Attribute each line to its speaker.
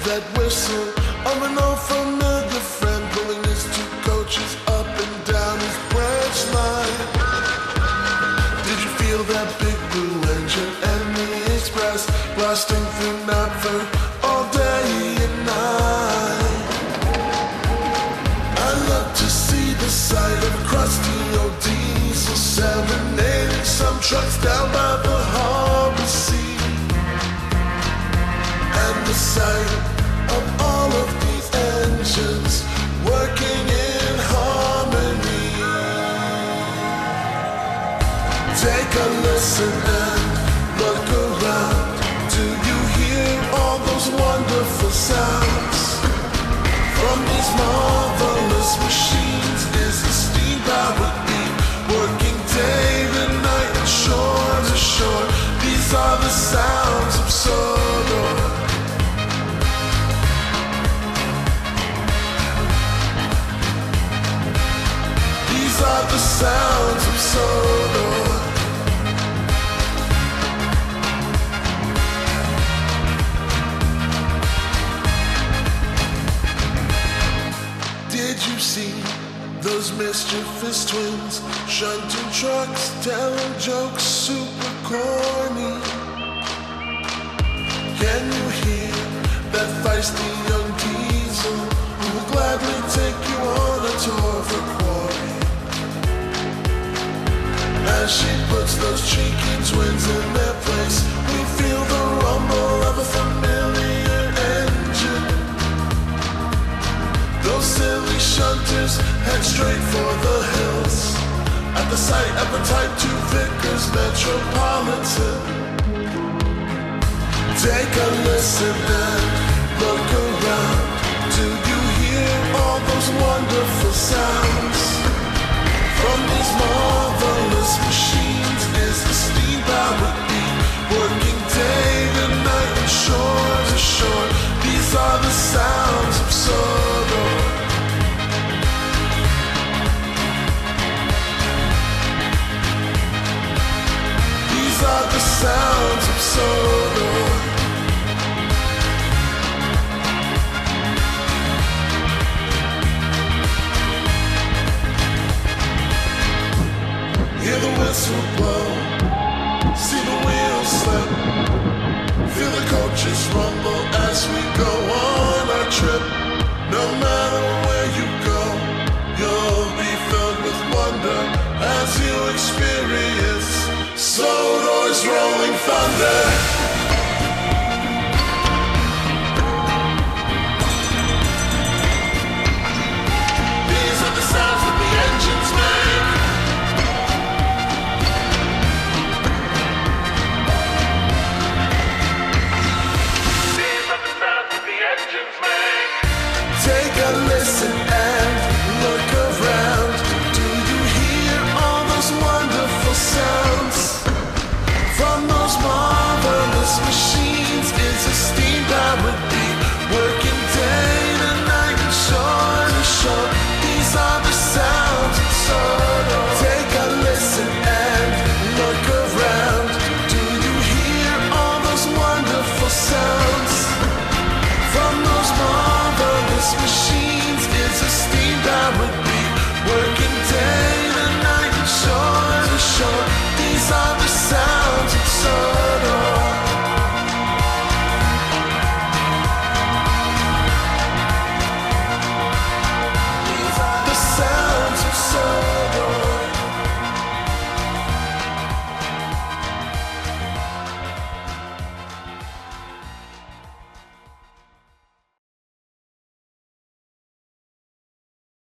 Speaker 1: that whistle of an old familiar friend pulling his two coaches up and down his branch line? Did you feel that big blue engine and the express blasting through Knapford all day and night? I love to see the sight of a crusty old diesel serenading some trucks down by the harbor sea, and the sight of all of these engines working in harmony. Take a listen and look around. Do you hear all those wonderful sounds? From these marvelous machines is the steam-powered beat, working day and night and shore to shore. These are the sounds of Sodor. These are the sounds of Sodor. Did you see those mischievous twins shunting trucks, telling jokes super corny? Can you hear that feisty young diesel who will gladly take you on a tour of her quarry? As she puts those cheeky twins in their place, we feel the rumble of a familiar engine. Those silly shunters head straight for the hills at the sight of a Type 2 Vickers Metropolitan. Take a listen and look around. Do you hear all those wonderful sounds? From these marvelous machines is the steam-powered beat, working day and night and shore to shore. These are the sounds of Sodor. These are the sounds of Sodor. Hear the whistle blow